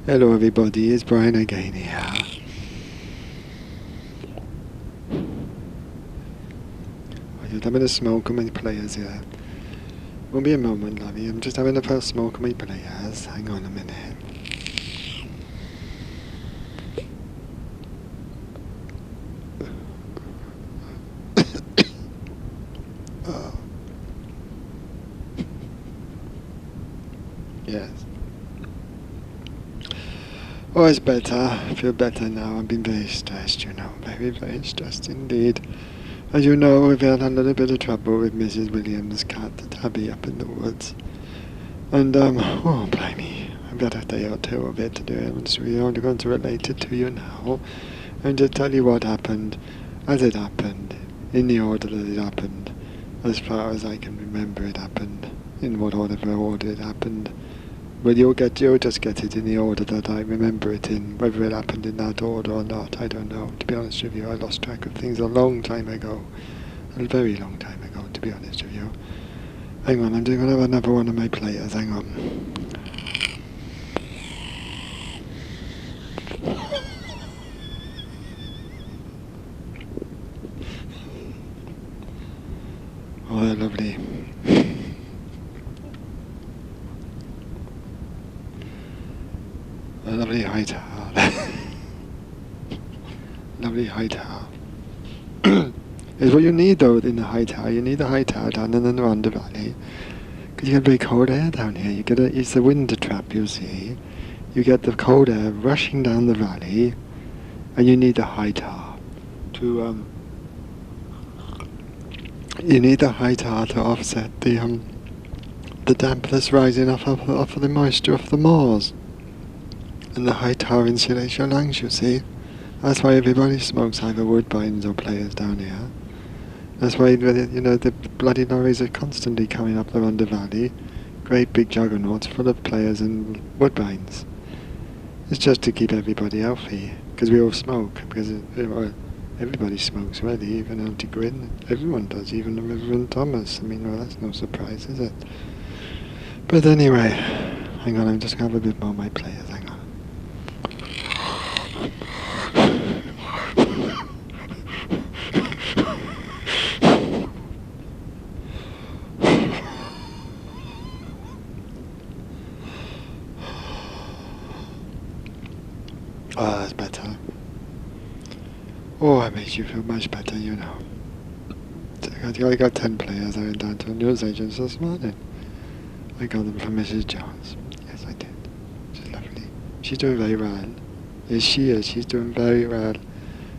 Hello everybody, it's Brian again here. I'm just having a smoke on my players here. Won't be a moment, lovey. I'm just having a first smoke on my players. Hang on a minute. Oh. Yes. Oh, it's better. I feel better now. I've been very stressed, you know. Very, very stressed indeed. As you know, we've had a little bit of trouble with Mrs. Williams' cat, the tabby, up in the woods. And, oh, blimey. I've got a day or two of it to do it. So we're only going to relate it to you now. And just tell you what happened, as it happened, in the order that it happened. As far as I can remember it happened, in whatever order it happened. Well, you'll just get it in the order that I remember it in. Whether it happened in that order or not, I don't know. To be honest with you, I lost track of things a long time ago. A very long time ago, to be honest with you. Hang on, I'm just going to have another one of my players, hang on. Oh, they're lovely. A lovely high tower. Lovely high tower. Is what you need though in the high tower. You need a high tower down in the Rhondda Valley. Because you get very cold air down here. You get it's the wind trap, you see. You get the cold air rushing down the valley. And you need a high tower to you need a high tower to offset the dampness rising off of the moisture of the moors. And the high tower insulates your lungs, you see. That's why everybody smokes either woodbines or players down here. That's why, you know, the bloody lorries are constantly coming up the Rhondda Valley. Great big juggernauts full of players and woodbines. It's just to keep everybody healthy. Because we all smoke. Because everybody smokes, really. Even Auntie Gwyn. Everyone does. Even the Reverend Thomas. I mean, well, that's no surprise, is it? But anyway, hang on, I'm just going to have a bit more of my players. Hang on. Oh, that's better. Oh, it makes you feel much better, you know. I got 10 players. I went down to a newsagent this morning. I got them from Mrs. Jones. Yes, I did. She's lovely. She's doing very well. Yes, she is. She's doing very well.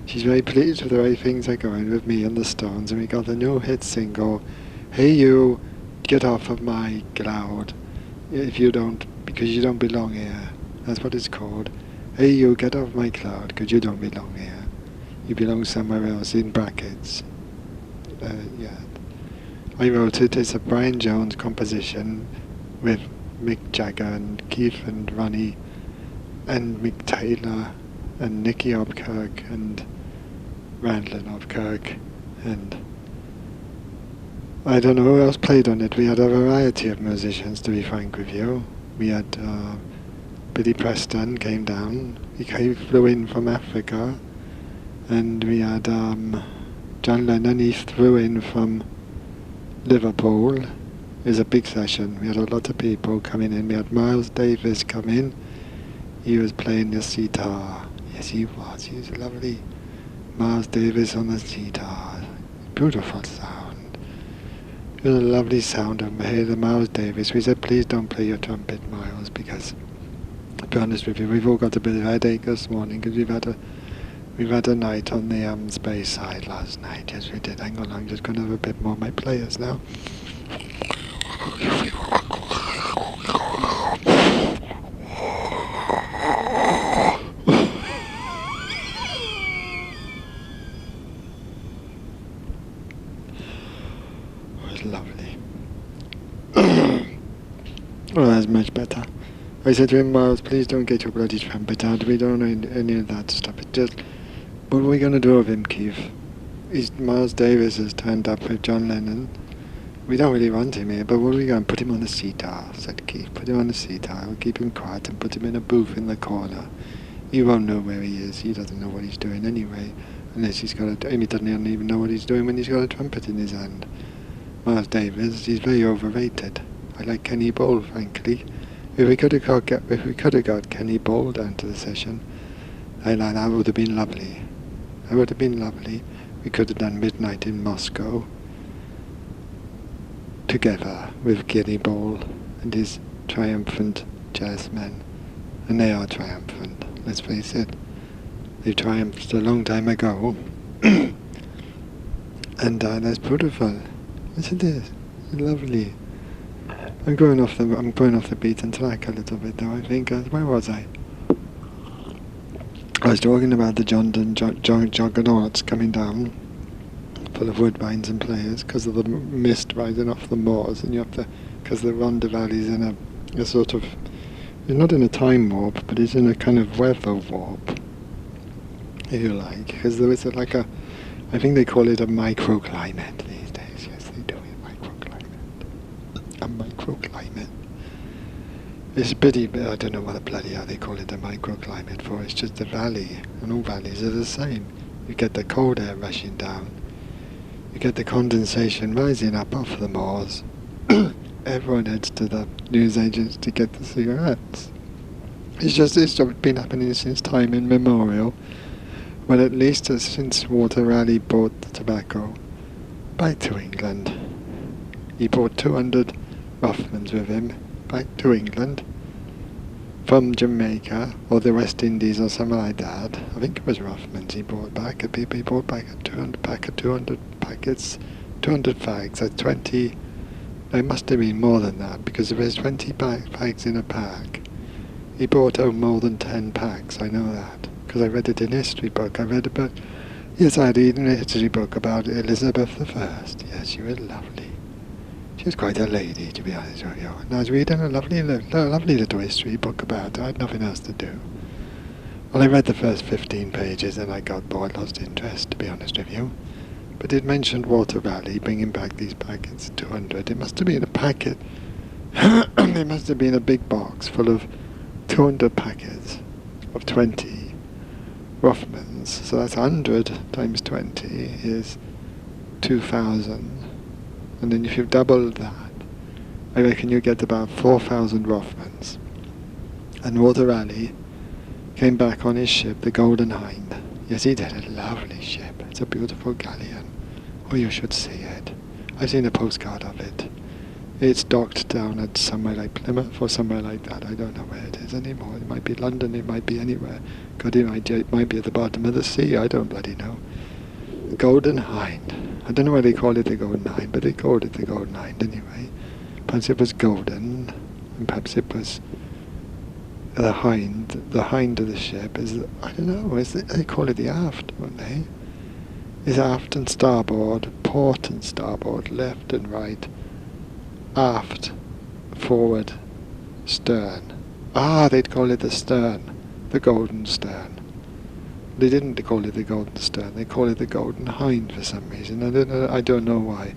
She's very pleased with the way things are going with me and the Stones. And we got a new hit single, Hey You, Get Off of My Cloud. If you don't, because you don't belong here. That's what it's called. Hey you, get off my cloud, because you don't belong here. You belong somewhere else, in brackets. Yeah. I wrote it. It's a Brian Jones composition with Mick Jagger and Keith and Ronnie and Mick Taylor and Nicky Hopkirk and Randall Hopkirk and I don't know who else played on it. We had a variety of musicians, to be frank with you. We had Billy Preston came down. He flew in from Africa. And we had John Lennon, he flew in from Liverpool. It was a big session. We had a lot of people coming in. We had Miles Davis come in. He was playing the sitar. Yes, he was. He was lovely. Miles Davis on the sitar. Beautiful sound. It was a lovely sound. And we heard the Miles Davis. We said, please don't play your trumpet, Miles, because, to be honest with you, we've all got a bit of a headache this morning because we've had a night on the space side last night. Yes, we did. Hang on, I'm just going to have a bit more of my players now. Oh, it's lovely. Oh, that's much better. I said to him, Miles, please don't get your bloody trumpet out. We don't know any of that stuff. It just... What are we going to do with him, Keith? Miles Davis has turned up with John Lennon, We don't really want him here, but what are we going to put him on the sitar, said Keith. Put him on the sitar, we'll keep him quiet and put him in a booth in the corner. He won't know where he is, he doesn't know what he's doing anyway, unless he's got a, he doesn't even know what he's doing when he's got a trumpet in his hand. Miles Davis, he's very overrated. I like Kenny Ball, frankly. If we could have got Kenny Ball down to the session, that would have been lovely. That would have been lovely. We could have done Midnight in Moscow together with Kenny Ball and his triumphant jazzmen. And they are triumphant, let's face it. They triumphed a long time ago. And that's beautiful. Yes, it is. It's lovely. I'm going off the beaten track a little bit though, I think. Where was I? I was talking about the juggernauts coming down, full of woodbines and players, because of the mist rising off the moors, and you have to, because the Rhondda Valley's in a sort of, it's not in a time warp, but it's in a kind of weather warp, if you like, because there is I think they call it a microclimate these days. Yes, they do, a microclimate. A microclimate. It's a pity, but I don't know what the bloody hell they call it a microclimate for. It's just a valley, and all valleys are the same. You get the cold air rushing down. You get the condensation rising up off the moors. Everyone heads to the newsagents to get the cigarettes. It's been happening since time immemorial. Well, at least since Walter Raleigh brought the tobacco back to England. He brought 200 Rothmans with him back to England from Jamaica or the West Indies or something like that. I think it was Rothmans he brought back. He brought back a 200 packets, 200 fags. That's 20. It must have been more than that, because if there's 20 fags in a pack, he brought home more than 10 packs. I know that because I read it in a history book. I read about. Yes, I read in a history book about Elizabeth I. Yes, she was lovely. She was quite a lady, to be honest with you. And I was reading a lovely little history book about her. I had nothing else to do. Well, I read the first 15 pages and I got bored, lost interest, to be honest with you. But it mentioned Walter Raleigh bringing back these packets, 200. It must have been a packet. It must have been a big box full of 200 packets of 20 Rothmans. So that's 100 times 20 is 2,000. And then if you double that, I reckon you get about 4,000 Rothmans. And Walter Raleigh came back on his ship, the Golden Hind. Yes, he did, a lovely ship. It's a beautiful galleon. Oh, you should see it. I've seen a postcard of it. It's docked down at somewhere like Plymouth or somewhere like that. I don't know where it is anymore. It might be London, it might be anywhere. God, it might be at the bottom of the sea, I don't bloody know. The Golden Hind. I don't know why they call it the Golden Hind, but they called it the Golden Hind anyway. Perhaps it was golden, and perhaps it was the hind of the ship is, I don't know, they call it the aft, don't they? Is aft and starboard, port and starboard, left and right, aft, forward, stern. Ah, they'd call it the stern, the golden stern. They didn't call it the golden stern, they call it the Golden Hind for some reason. I don't know why,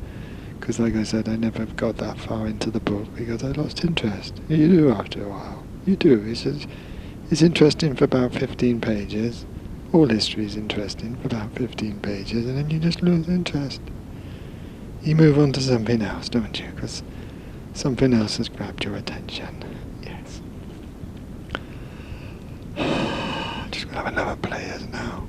because like I said, I never got that far into the book because I lost interest. You do after a while. You do. It's interesting for about 15 pages. All history is interesting for about 15 pages, and then you just lose interest. You move on to something else, don't you? Because something else has grabbed your attention. Yes. Just gonna have another players now.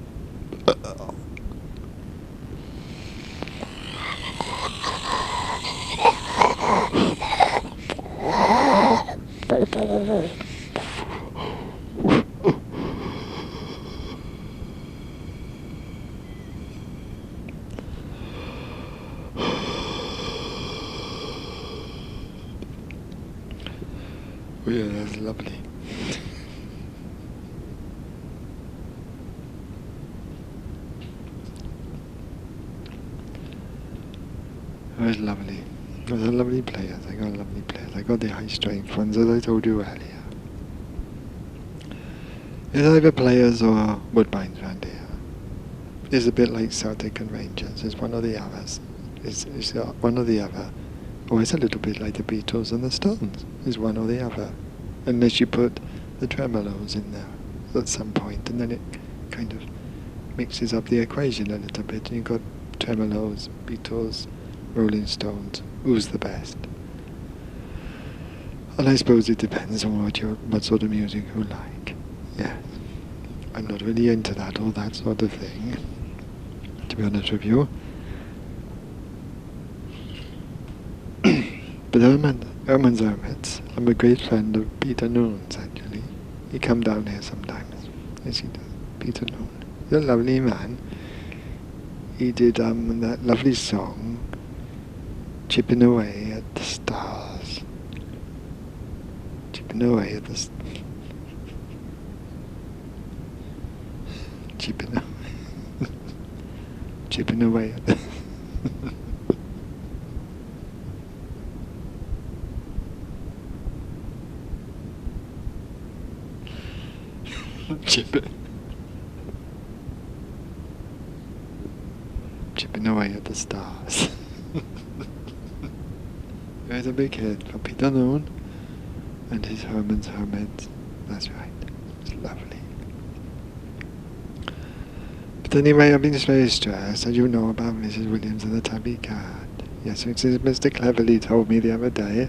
Oh yeah, that's lovely. It was lovely. It was a lovely players. I got lovely players. I got the high strength ones, as I told you earlier. It's either players or woodbines around here. It's a bit like Celtic and Rangers. It's one or the others. It's one or the other. Or it's a little bit like the Beatles and the Stones. It's one or the other. Unless you put the tremolos in there at some point, and then it kind of mixes up the equation a little bit, and you've got tremolos, Beatles, Rolling Stones. Who's the best? And I suppose it depends on what sort of music you like. Yeah. I'm not really into that or that sort of thing, to be honest with you. But Herman's Hermits, I'm a great friend of Peter Noon's, actually. He come down here sometimes. Yes, he does. Peter Noon. He's a lovely man. He did that lovely song, Chipping Away at the Stars. Chipping away at the chipping away at the chipping away at the stars. There's a big hit for Peter Noon and his Herman's Hermits. That's right. It's lovely. But anyway, I've been very stressed, as you know, about Mrs. Williams and the tabby cat. Yes, since Mr. Cleverly told me the other day,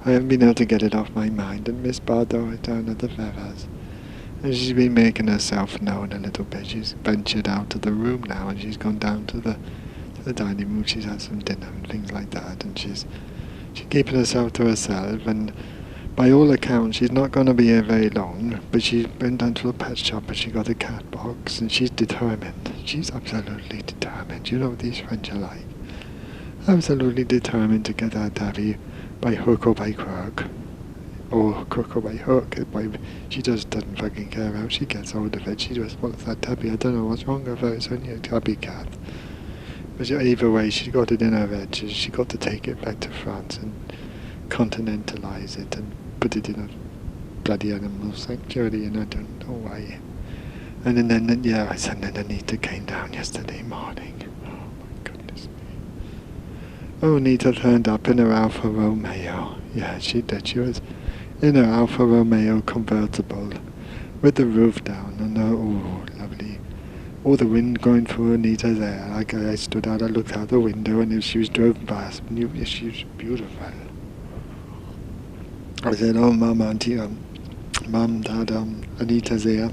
I haven't been able to get it off my mind, and Miss Bardot is down at the Feathers. And she's been making herself known a little bit. She's ventured out of the room now, and she's gone down to the dining room. She's had some dinner and things like that, and she's keeping herself to herself, and by all accounts she's not going to be here very long, but she went down to the pet shop and she got a cat box, and she's determined. She's absolutely determined. You know what these French are like. Absolutely determined to get that tabby by hook or by crook. Or crook or by hook. She just doesn't fucking care how she gets hold of it. She just wants that tabby. I don't know what's wrong with her. It's only a tabby cat. But either way, she's got it in her head. She got to take it back to France and continentalize it and put it in a bloody animal sanctuary, and I don't know why. And then Anita came down yesterday morning. Oh my goodness me. Oh, Anita turned up in her Alfa Romeo. Yeah, she did. She was in her Alfa Romeo convertible with the roof down, and lovely. All the wind going through Anita's hair. Like I stood out, I looked out the window, and if she was drove past, I knew she was beautiful. I said, "Oh, Mum, Auntie, Mum, Dad, Anita's here.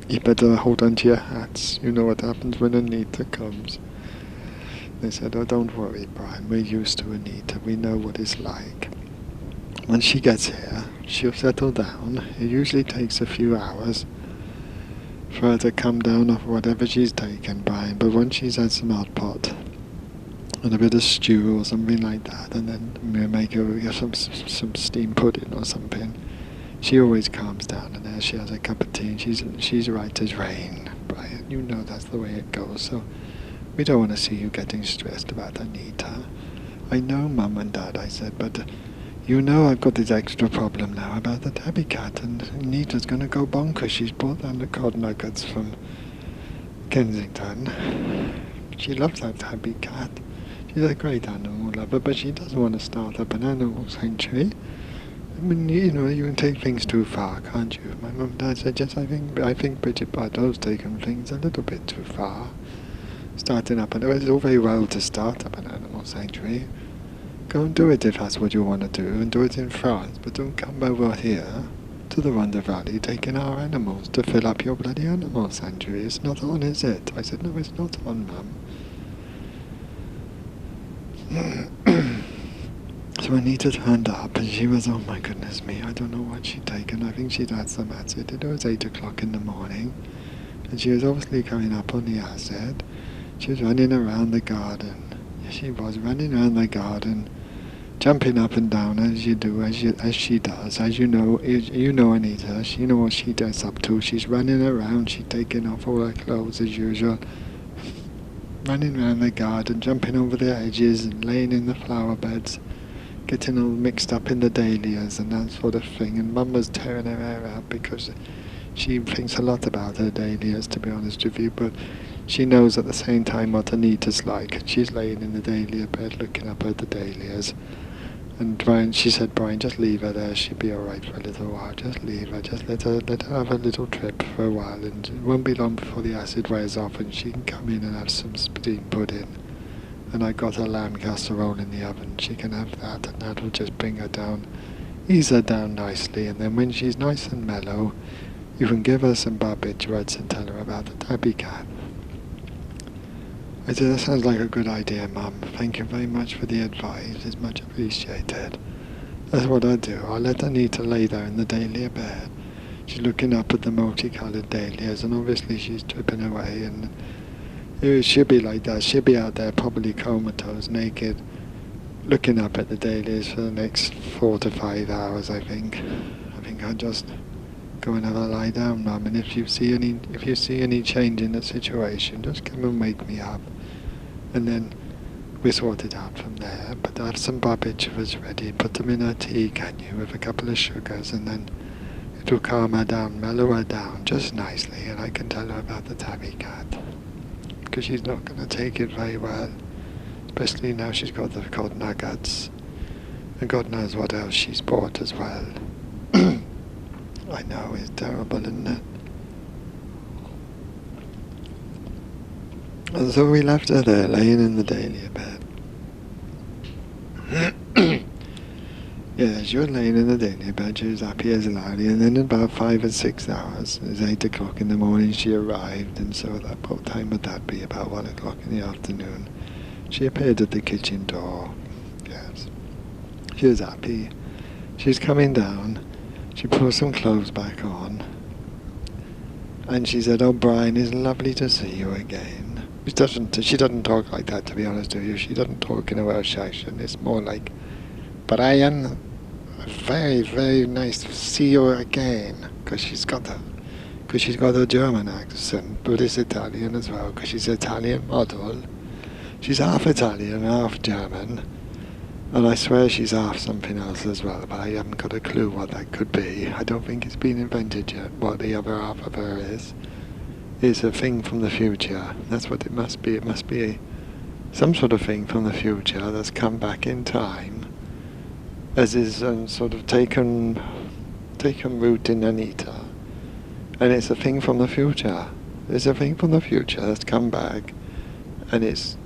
You better hold on to your hats. You know what happens when Anita comes." They said, "Oh, don't worry, Brian. We're used to Anita. We know what it's like. When she gets here, she'll settle down. It usually takes a few hours for her to come down off whatever she's taken, Brian. But once she's had some hot pot and a bit of stew or something like that, and then we'll make her some steamed pudding or something, she always calms down, and there she has a cup of tea, and she's right as rain, Brian. You know that's the way it goes, so we don't want to see you getting stressed about Anita." "I know, Mum and Dad," I said, "but you know I've got this extra problem now about the tabby cat, and Anita's going to go bonkers. She's brought down the cod nuggets from Kensington. She loves that tabby cat. She's a great animal lover, but she doesn't want to start up an animal sanctuary. I mean, you know, you can take things too far, can't you?" My mum and Dad said, "Yes, I think Brigitte Bardot's taken things a little bit too far. Starting up, and it's all very well to start up an animal sanctuary. Go and do it if that's what you want to do, and do it in France, but don't come over here to the Rhondda Valley taking our animals to fill up your bloody animal sanctuary. It's not on, is it?" I said, "No, it's not on, Mum." So Anita turned up, and she was, oh my goodness me, I don't know what she'd taken. I think she'd had some acid. It was 8 o'clock in the morning, and she was obviously coming up on the acid. She was running around the garden. Yes, she was running around the garden, jumping up and down as you do, as she does. As you know Anita. She knows what she gets up to. She's running around. She's taking off all her clothes as usual, running around the garden, jumping over the edges and laying in the flower beds, getting all mixed up in the dahlias and that sort of thing. And Mum was tearing her hair out because she thinks a lot about her dahlias, to be honest with you, but she knows at the same time what Anita's like, and she's laying in the dahlia bed looking up at the dahlias. And she said, Brian, just leave her there, she'll be alright for a little while, just leave her, just let her have a little trip for a while, and it won't be long before the acid wears off and she can come in and have some steam pudding. And I got a lamb casserole in the oven, she can have that, and that'll just bring her down, ease her down nicely, and then when she's nice and mellow, you can give her some barbiturates and tell her about the tabby cat. I said, that sounds like a good idea, Mum. Thank you very much for the advice. It's much appreciated. That's what I'll do. I'll let Anita lay there in the dahlia bed. She's looking up at the multicolored dahlias, and obviously she's tripping away, and she'll be like that. She'll be out there probably comatose, naked, looking up at the dahlias for the next 4 to 5 hours, I think. I think I'll just go and have a lie down, Mum, and if you see any change in the situation, just come and wake me up. And then we sort it out from there. But have some barbiturates ready, put them in her tea, can you, with a couple of sugars, and then it'll calm her down, mellow her down just nicely, and I can tell her about the tabby cat. Because she's not going to take it very well, especially now she's got the cold nuggets, and God knows what else she's bought as well. I know, it's terrible, isn't it? And so we left her there, laying in the dahlia bed. Yeah, she was laying in the dahlia bed, she was happy as Larry, and then in about 5 or 6 hours, it was 8 o'clock in the morning, she arrived, and so what time would that be? About 1 o'clock in the afternoon. She appeared at the kitchen door. Yes. She was happy. She's coming down. She put some clothes back on. And she said, "Oh, Brian, it's lovely to see you again." She doesn't talk like that, to be honest with you. She doesn't talk in a Welsh accent. It's more like, "Brian, very, very nice to see you again." Because she's got a German accent, but it's Italian as well, because she's an Italian model. She's half Italian, half German. And I swear she's half something else as well, but I haven't got a clue what that could be. I don't think it's been invented yet, what the other half of her is. It's a thing from the future. That's what it must be. It must be some sort of thing from the future that's come back in time, as is sort of taken root in Anita. And it's a thing from the future. It's a thing from the future that's come back, and it's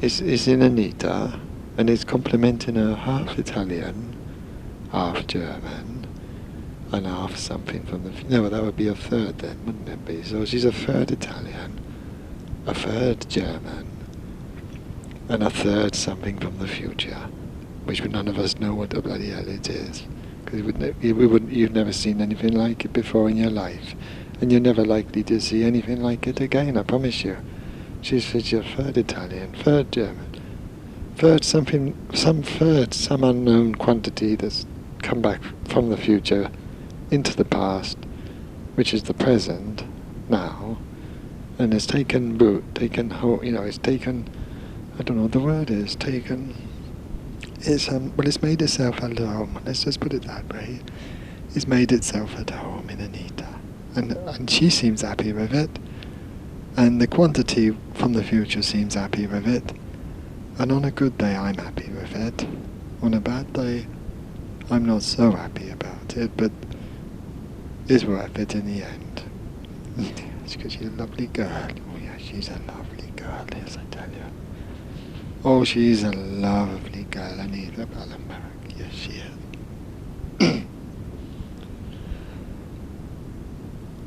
in Anita, and it's complimenting her half Italian, half German, and half something from the... No, that would be a third then, wouldn't it be? So she's a third Italian, a third German, and a third something from the future, which none of us know what the bloody hell it is. Because you've never seen anything like it before in your life, and you're never likely to see anything like it again, I promise you. She's a third Italian, third German, third something, some unknown quantity that's come back from the future into the past, which is the present now, and it's taken root, it's taken, I don't know what the word is, it's made itself at home, let's just put it that way. It's made itself at home in Anita, and she seems happy with it, and the quantity from the future seems happy with it. And on a good day, I'm happy with it. On a bad day, I'm not so happy about it, but it's worth it in the end. It's because she's a lovely girl. Oh yeah, she's a lovely girl, yes, I tell you. Oh, she's a lovely girl, Anita Ballenberg. Yes, she is.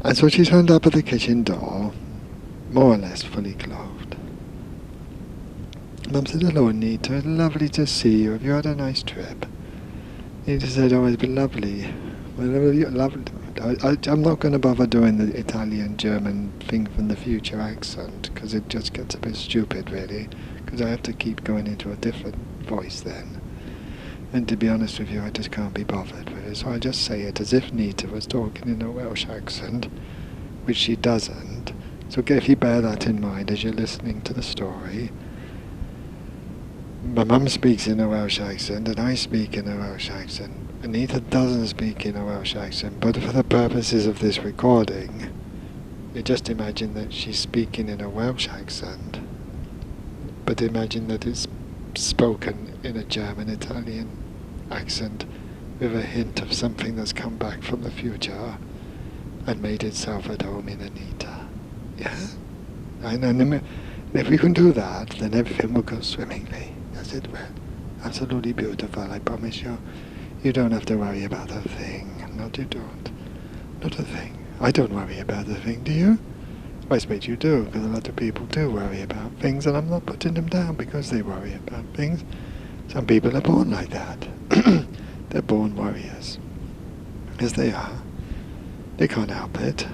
And so she turned up at the kitchen door, more or less fully clothed. Mum said, "Hello, Anita, it's lovely to see you. Have you had a nice trip?" Anita said, "Oh, it's been lovely. Well, lovely. I'm not going to bother doing the Italian-German thing from the future accent, because it just gets a bit stupid, really, because I have to keep going into a different voice then. And to be honest with you, I just can't be bothered with it, so I just say it as if Nita was talking in a Welsh accent, which she doesn't. So if you bear that in mind as you're listening to the story, my mum speaks in a Welsh accent, and I speak in a Welsh accent. Anita doesn't speak in a Welsh accent, but for the purposes of this recording, You just imagine that she's speaking in a Welsh accent, but imagine that it's spoken in a German, Italian accent with a hint of something that's come back from the future and made itself at home in Anita. Yeah? And if we can do that, then everything will go swimmingly. Yes, it will. Absolutely beautiful, I promise you. You don't have to worry about a thing. No, you don't. Not a thing. I don't worry about a thing, do you? I suppose you do, because a lot of people do worry about things, and I'm not putting them down because they worry about things. Some people are born like that. They're born warriors. As they are. They can't help it.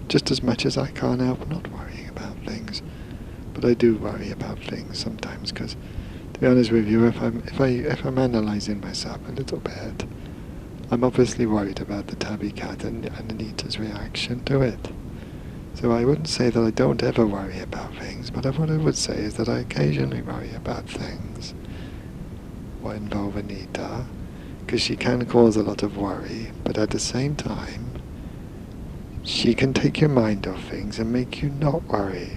Just as much as I can't help not worrying about things. But I do worry about things sometimes, because, to be honest with you, if I'm analysing myself a little bit, I'm obviously worried about the tabby cat and Anita's reaction to it. So I wouldn't say that I don't ever worry about things, but what I would say is that I occasionally worry about things what involve Anita, because she can cause a lot of worry, but at the same time, she can take your mind off things and make you not worry.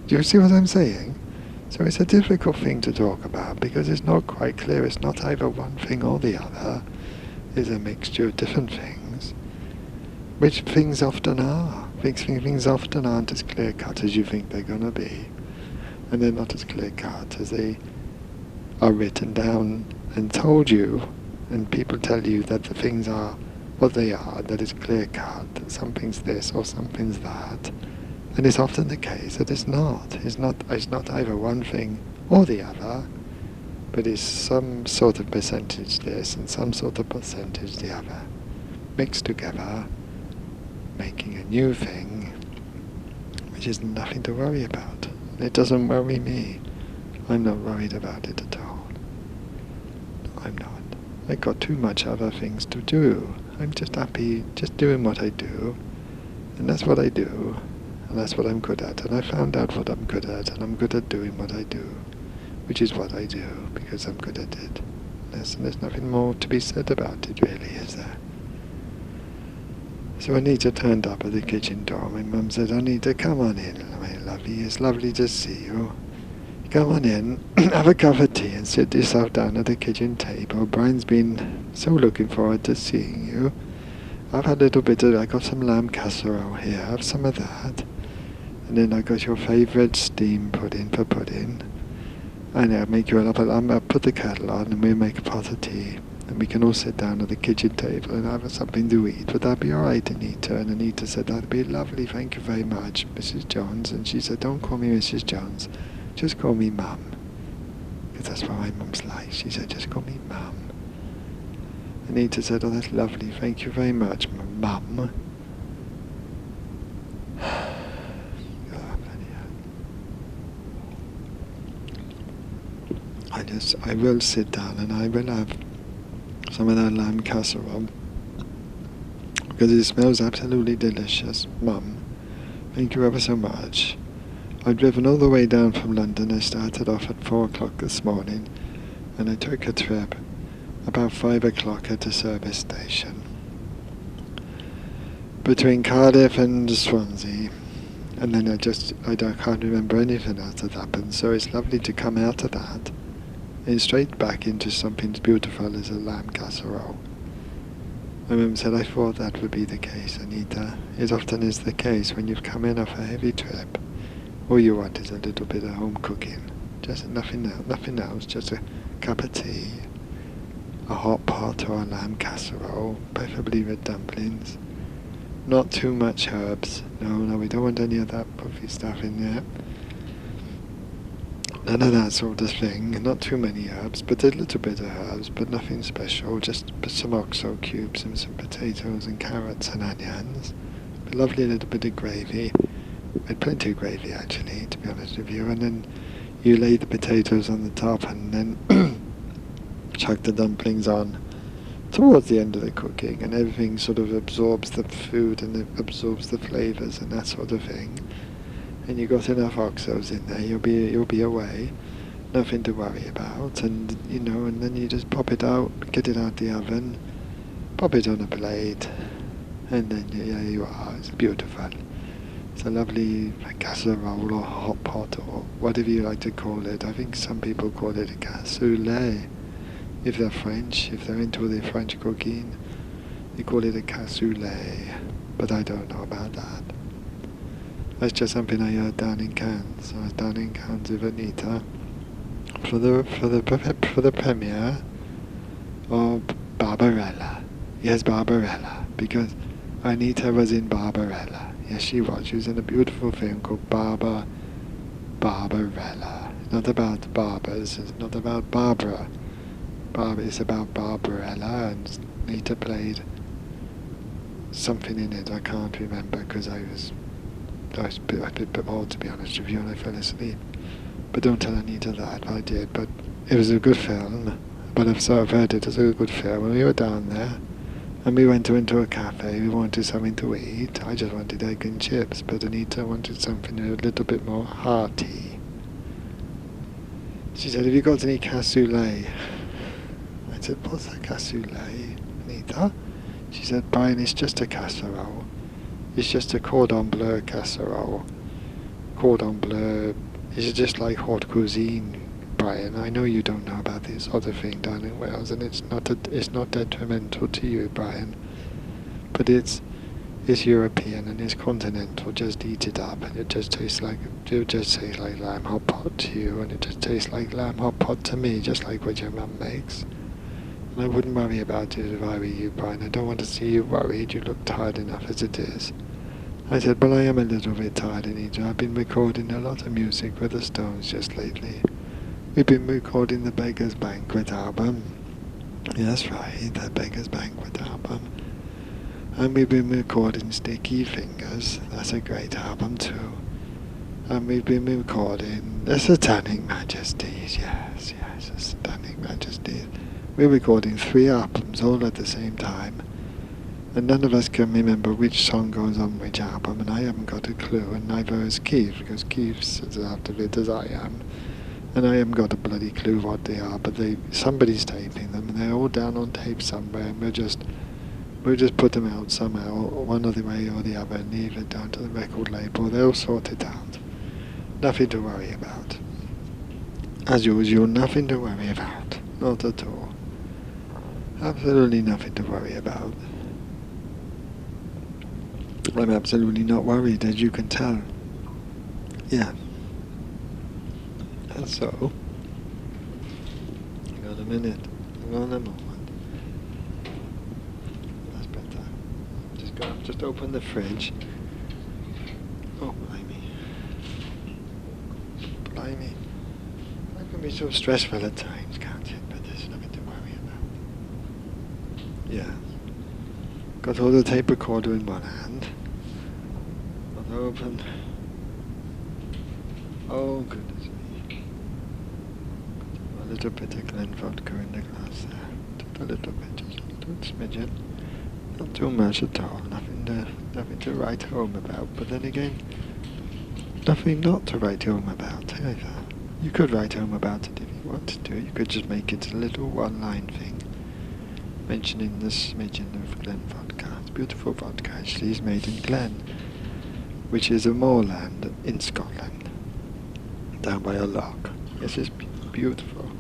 Do you see what I'm saying? So it's a difficult thing to talk about, because it's not quite clear. It's not either one thing or the other. It's a mixture of different things, which things often are. Things often aren't as clear-cut as you think they're going to be, and they're not as clear-cut as they are written down and told you, and people tell you that the things are what they are, that it's clear-cut, that something's this or something's that, and it's often the case that it's not. It's not either one thing or the other, but it's some sort of percentage this and some sort of percentage the other, mixed together, making a new thing, which is nothing to worry about. It doesn't worry me. I'm not worried about it at all. No, I'm not. I got too much other things to do. I'm just happy just doing what I do, and that's what I do, and that's what I'm good at, and I found out what I'm good at, and I'm good at doing what I do, which is what I do, because I'm good at it. There's nothing more to be said about it, really, is there? So Anita turned up at the kitchen door. My mum said, "Anita, come on in, my lovey. It's lovely to see you. Come on in, have a cup of tea and sit yourself down at the kitchen table. Brian's been so looking forward to seeing you. I've had a little bit of, I got some lamb casserole here, have some of that. And then I got your favourite steam pudding for pudding. And I'll make you I'll put the kettle on and we'll make a pot of tea. And we can all sit down at the kitchen table and have something to eat. Would that be all right, Anita?" And Anita said, "That'd be lovely, thank you very much, Mrs. Jones." And she said, "Don't call me Mrs. Jones, just call me Mum." Because that's what my mum's like. She said, "Just call me Mum." Anita said, "Oh, that's lovely, thank you very much, Mum." I will sit down and I will have some of that lamb casserole, because it smells absolutely delicious. Mum, thank you ever so much. I've driven all the way down from London. I started off at 4 o'clock this morning, and I took a trip about 5 o'clock at the service station between Cardiff and Swansea, and then I can't remember anything else that happened. So it's lovely to come out of that and straight back into something as beautiful as a lamb casserole. My mum said, "I thought that would be the case, Anita. It often is the case when you've come in off a heavy trip. All you want is a little bit of home cooking. Just nothing else, just a cup of tea, a hot pot or a lamb casserole, preferably with dumplings. Not too much herbs. No, we don't want any of that puffy stuff in there. None of that sort of thing. Not too many herbs, but a little bit of herbs, but nothing special. Just some oxo cubes and some potatoes and carrots and onions. A lovely little bit of gravy. I had plenty of gravy, actually, to be honest with you. And then you lay the potatoes on the top and then chuck the dumplings on towards the end of the cooking, and everything sort of absorbs the food and it absorbs the flavours and that sort of thing. And you got enough oxos in there, you'll be away, nothing to worry about, and and then you just pop it out, get it out the oven, pop it on a plate, and then there you are. It's beautiful. It's a lovely casserole or hot pot or whatever you like to call it. I think some people call it a cassoulet. If they're French, if they're into the French cooking, they call it a cassoulet. But I don't know about that. That's just something I heard down in Cannes. I was down in Cannes with Anita for the premiere of Barbarella. Yes, Barbarella, because Anita was in Barbarella. Yes, she was. She was in a beautiful film called Barbarella. Not about barbers. It's not about Barbara. It's about Barbarella, and Anita played something in it. I can't remember because I was a bit bored, to be honest with you, and I fell asleep. But don't tell Anita that. I did, but it was a good film. But I've sort of heard it as a good film. When we were down there, and we went into a cafe, we wanted something to eat. I just wanted egg and chips, but Anita wanted something a little bit more hearty. She said, "Have you got any cassoulet?" I said, "What's a cassoulet, Anita?" She said, "Brian, it's just a casserole. It's just a cordon bleu casserole. Cordon bleu is just like haute cuisine, Brian. I know you don't know about this other thing down in Wales, and it's not detrimental to you, Brian. But it's European and it's continental. Just eat it up, and it just tastes like lamb hot pot to you, and it just tastes like lamb hot pot to me, just like what your mum makes. And I wouldn't worry about it if I were you, Brian. I don't want to see you worried. You look tired enough as it is." I said, "But I am a little bit tired, Anita. I've been recording a lot of music with the Stones just lately. We've been recording the Beggars Banquet album." Yes, right, the Beggars Banquet album. And we've been recording Sticky Fingers. That's a great album too. And we've been recording the Satanic Majesties. Yes, the Satanic Majesties. We're recording 3 albums all at the same time. And none of us can remember which song goes on which album, and I haven't got a clue, and neither has Keith, because Keith's as out of it as I am. And I haven't got a bloody clue what they are, but somebody's taping them, and they're all down on tape somewhere, and we'll just put them out somehow, one other way or the other, and leave it down to the record label. They'll sort it out. Nothing to worry about. As usual, nothing to worry about. Not at all. Absolutely nothing to worry about. I'm absolutely not worried, as you can tell. Yeah. And so, hang on a minute. Hang on a moment. That's better. Just open the fridge. Oh, blimey. Blimey. That can be so stressful at times, can't it? But there's nothing to worry about. Yeah. Got all the tape recorder in one hand. Not open. Oh, goodness me. A little bit of Glen vodka in the glass there. Just a little bit, just a little smidgen. Not too much at all. Nothing to write home about. But then again, nothing not to write home about either. You could write home about it if you wanted to. You could just make it a little one-line thing, mentioning the smidgen of Glen vodka. It's beautiful vodka, actually. It's made in Glen, which is a moorland in Scotland, down by a loch. Yes, it's beautiful.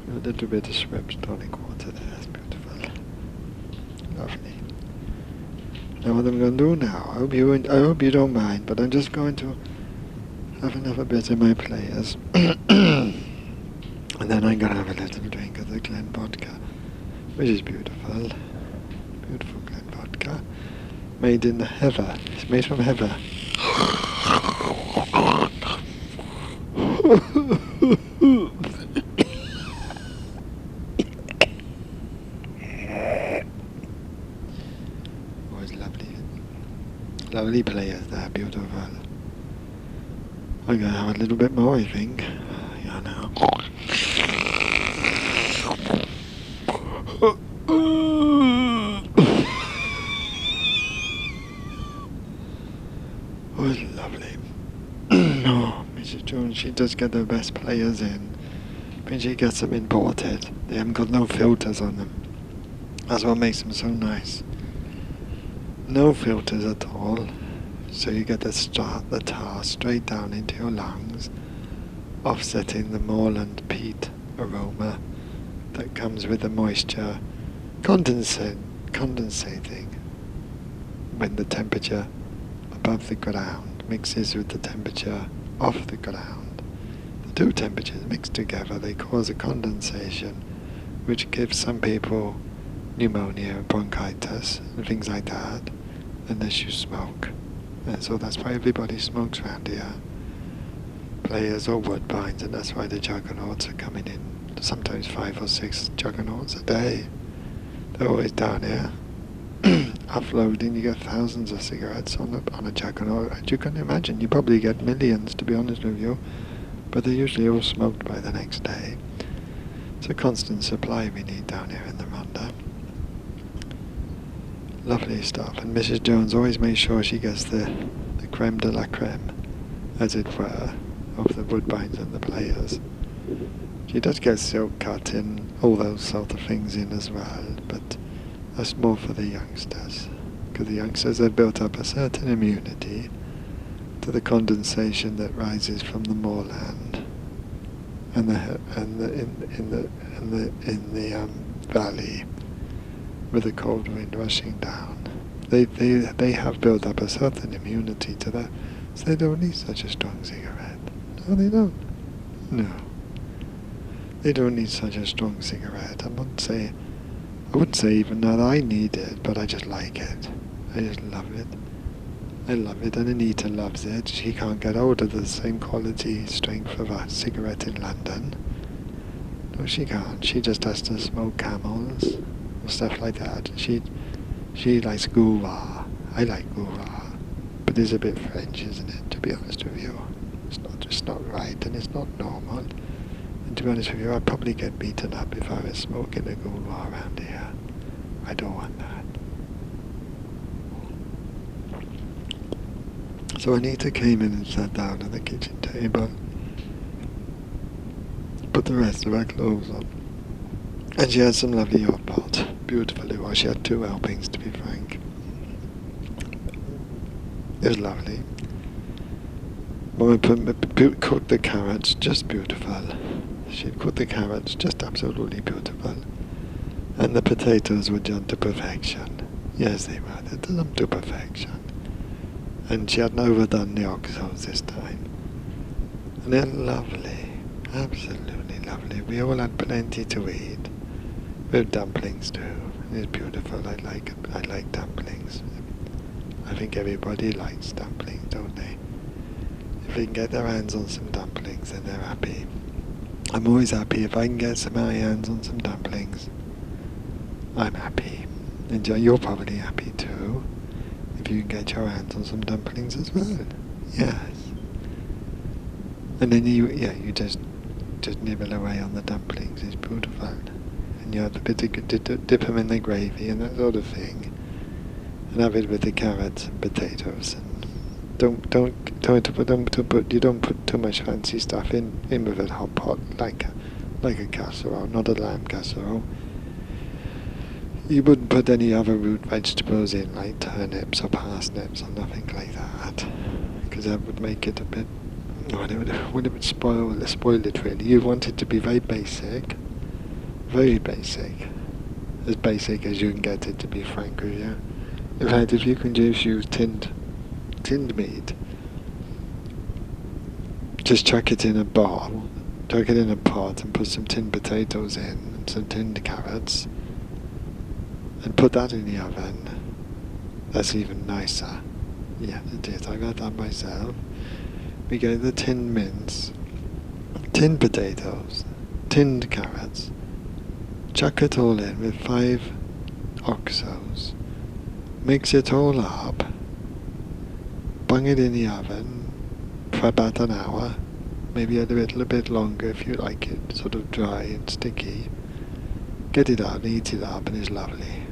A little bit of Schweppes tonic water there. It's beautiful. Lovely. Now what I'm going to do now, I hope you don't mind, but I'm just going to have another bit of my players, and then I'm going to have a little drink of the Glen vodka, which is beautiful. Beautiful Glen vodka. Made in the heather. It's made from heather. Always lovely. Lovely players there, beautiful. I'm going to have a little bit more, I think. Yeah, now. Oh, it's lovely. Oh, Mrs. Jones, she does get the best players in. When she gets them imported, they haven't got no filters on them. That's what makes them so nice. No filters at all. so you get the tar straight down into your lungs, offsetting the moorland peat aroma that comes with the moisture condensating when the temperature above the ground mixes with the temperature off the ground. The two temperatures mixed together, they cause a condensation which gives some people pneumonia and bronchitis and things like that unless you smoke. And so that's why everybody smokes around here. Players or woodbines, and that's why the juggernauts are coming in. Sometimes 5 or 6 juggernauts a day. They're always down here. Offloading, you get thousands of cigarettes on a juggernaut. And you can imagine, you probably get millions, to be honest with you. But they're usually all smoked by the next day. It's a constant supply we need down here in the Rhondda. Lovely stuff, and Mrs. Jones always makes sure she gets the creme de la creme, as it were, of the woodbines and the players. She does get silk cut in, all those sort of things in as well, but that's more for the youngsters, because the youngsters have built up a certain immunity to the condensation that rises from the moorland and in the valley, with the cold wind rushing down. They have built up a certain immunity to that, so they don't need such a strong cigarette. No, they don't. No. They don't need such a strong cigarette. I wouldn't say even that I need it, but I just like it. I just love it. I love it, and Anita loves it. She can't get hold of the same quality strength of a cigarette in London. No, she can't. She just has to smoke Camels or stuff like that. She likes Gouva. I like Gouva, but it's a bit French, isn't it? To be honest with you, it's not right, and it's not normal. And to be honest with you, I'd probably get beaten up if I was smoking a Gouva around here. I don't want that. So Anita came in and sat down at the kitchen table, put the rest of her clothes on, and she had some lovely hot pot. Beautiful it was. She had 2 helpings, to be frank. It was lovely. Mama cooked the carrots, just beautiful. She cooked the carrots, just absolutely beautiful. And the potatoes were done to perfection. Yes, they were. They did them to perfection. And she hadn't overdone the oxos this time. And they're lovely. Absolutely lovely. We all had plenty to eat. With dumplings too. It's beautiful. I like dumplings. I think everybody likes dumplings, don't they? If they can get their hands on some dumplings, then they're happy. I'm always happy if I can get my hands on some dumplings. I'm happy. And you're probably happy too, if you can get your hands on some dumplings as well. Yes. And then you just nibble away on the dumplings. It's beautiful. And you have a bit of dip them in the gravy and that sort of thing, and have it with the carrots and potatoes. And you don't put too much fancy stuff in with a hot pot like a casserole, not a lamb casserole. You wouldn't put any other root vegetables in, like turnips or parsnips or nothing like that, because that would make it a bit. It would spoil it really. You want it to be very basic, as basic as you can get it, to be frank with you. In fact, if you can just use tinned meat, just chuck it in a pot, and put some tinned potatoes in and some tinned carrots, and put that in the oven. That's even nicer. Yeah, it is. I got that myself. We get the tinned mince, tinned potatoes, tinned carrots, chuck it all in with 5 oxos, mix it all up, bung it in the oven for about an hour, maybe a little bit longer if you like it sort of dry and sticky. Get it out and eat it up, and it's lovely.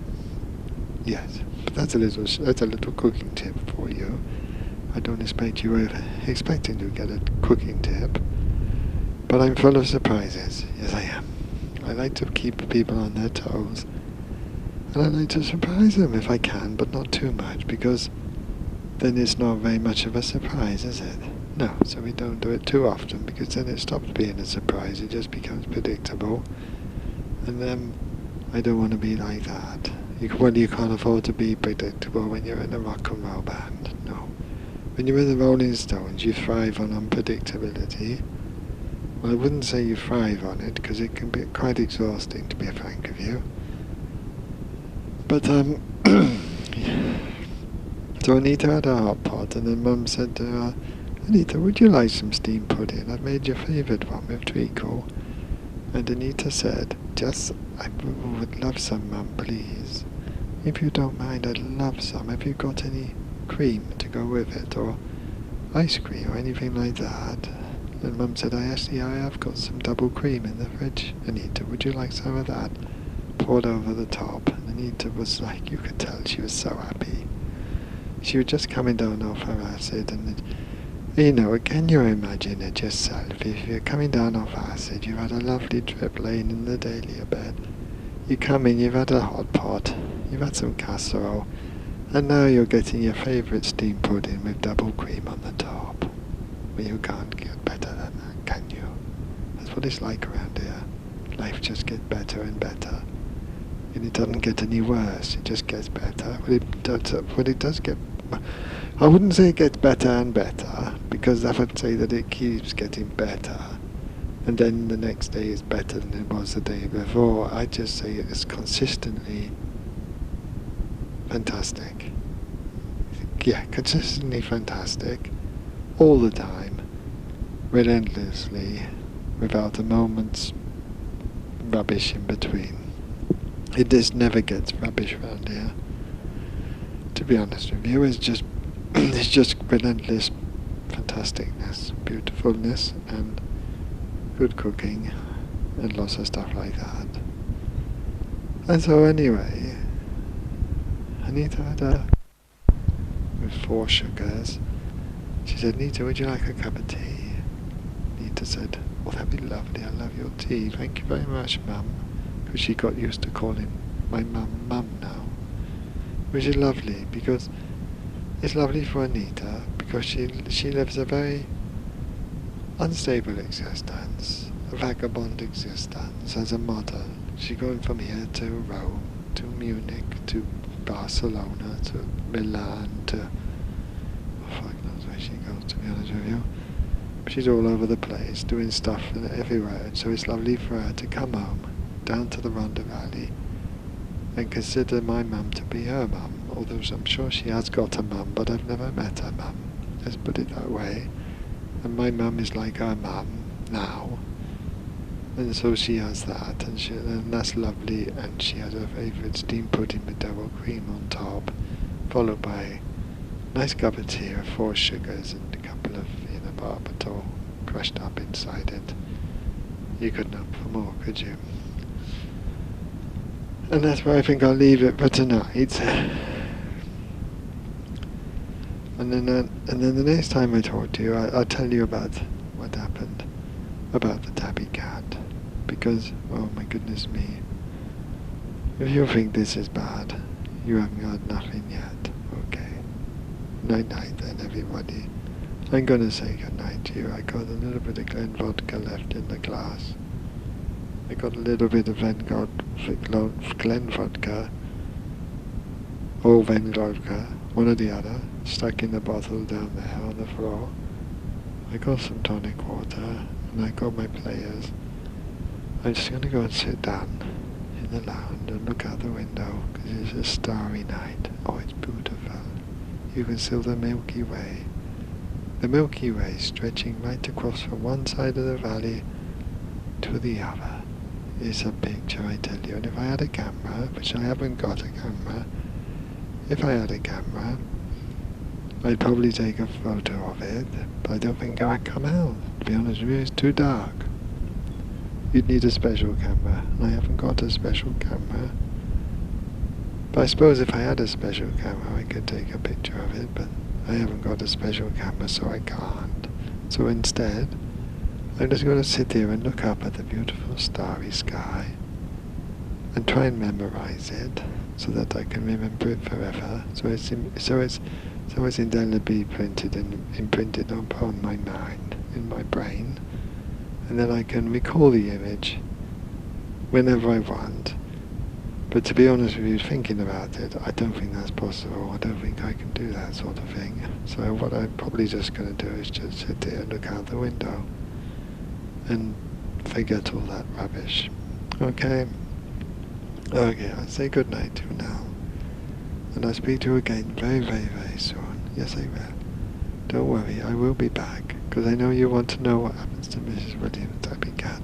Yes, but that's a little cooking tip for you. I don't expect you were expecting to get a cooking tip, but I'm full of surprises. Yes, I am. I like to keep people on their toes, and I like to surprise them if I can, but not too much, because then it's not very much of a surprise, is it? No, so we don't do it too often, because then it stops being a surprise, it just becomes predictable. And I don't want to be like that. You can't afford to be predictable when you're in a rock and roll band, no. When you're in the Rolling Stones, you thrive on unpredictability. Well, I wouldn't say you thrive on it, because it can be quite exhausting, to be frank with you. But, so Anita had a hot pot, and then Mum said to her, Anita, would you like some steamed pudding? I've made your favourite one with treacle. And Anita said, Jess, I would love some, Mum, please. If you don't mind, I'd love some. Have you got any cream to go with it, or ice cream, or anything like that? And Mum said, I have got some double cream in the fridge. Anita, would you like some of that? Poured over the top. And Anita was like, you could tell she was so happy. She was just coming down off her acid, and can you imagine it yourself? If you're coming down off acid, you've had a lovely trip laying in the dahlia bed. You come in, you've had a hot pot, you've had some casserole, and now you're getting your favourite steamed pudding with double cream on the top. Well, you can't get better than that, can you? That's what it's like around here. Life just gets better and better. And it doesn't get any worse, it just gets better. It does get... I wouldn't say it gets better and better, because I would say that it keeps getting better, and then the next day is better than it was the day before. I'd just say it's consistently fantastic. Yeah, consistently fantastic, all the time, relentlessly, without a moment's rubbish in between. It just never gets rubbish around here. To be honest with you, it's just relentless fantasticness, beautifulness, and good cooking, and lots of stuff like that. And so anyway, Anita had with 4 sugars. She said, Anita, would you like a cup of tea? Anita said, oh, that'd be lovely, I love your tea, thank you very much, Mum. Because she got used to calling my mum now. Which is lovely, because it's lovely for Anita, because she lives a very unstable existence, a vagabond existence as a model. She's going from here to Rome, to Munich, to Barcelona, to Milan, to... oh, fuck knows where she goes, to be honest with you. She's all over the place, doing stuff everywhere, so it's lovely for her to come home, down to the Rhondda Valley, and consider my mum to be her mum, although I'm sure she has got a mum, but I've never met her mum, let's put it that way. And my mum is like her mum now, and so she has that, and that's lovely. And she has her favourite steamed pudding with double cream on top, followed by a nice cup of tea with 4 sugars and a couple of barbacoa crushed up inside it. You couldn't hope for more, could you? And that's where I think I'll leave it for tonight. And then the next time I talk to you, I'll tell you about what happened about the tabby cat. Because, oh my goodness me, if you think this is bad, you haven't got nothing yet. Okay. Night-night then, everybody. I'm gonna say goodnight to you. I got a little bit of Glen vodka left in the glass. I got a little bit of Glen vodka, or Ven vodka, one or the other, stuck in the bottle down there on the floor. I got some tonic water, and I got my players. I'm just going to go and sit down in the lounge and look out the window, because it's a starry night. Oh, it's beautiful. You can see the Milky Way. The Milky Way stretching right across from one side of the valley to the other. It's a picture, I tell you. And if I had a camera, which I haven't got a camera, if I had a camera, I'd probably take a photo of it, but I don't think it would come out. To be honest with you, it's too dark. You'd need a special camera, and I haven't got a special camera. But I suppose if I had a special camera, I could take a picture of it, but I haven't got a special camera, so I can't. So instead, I'm just going to sit here and look up at the beautiful starry sky and try and memorize it so that I can remember it forever. So So it's indelibly imprinted upon my mind, in my brain, and then I can recall the image whenever I want. But to be honest with you, thinking about it, I don't think that's possible. I don't think I can do that sort of thing. So what I'm probably just going to do is just sit here and look out the window and forget all that rubbish. Okay? Okay, I say good night to you now. And I'll speak to you again very, very, very soon. Yes, I will. Don't worry, I will be back, because I know you want to know what happens to Mrs. Williams, tabby cat,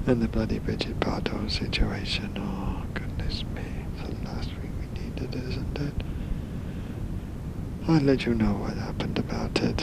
and the bloody Brigitte Bardot situation. Oh, goodness me. It's the last thing we needed, isn't it? I'll let you know what happened about it.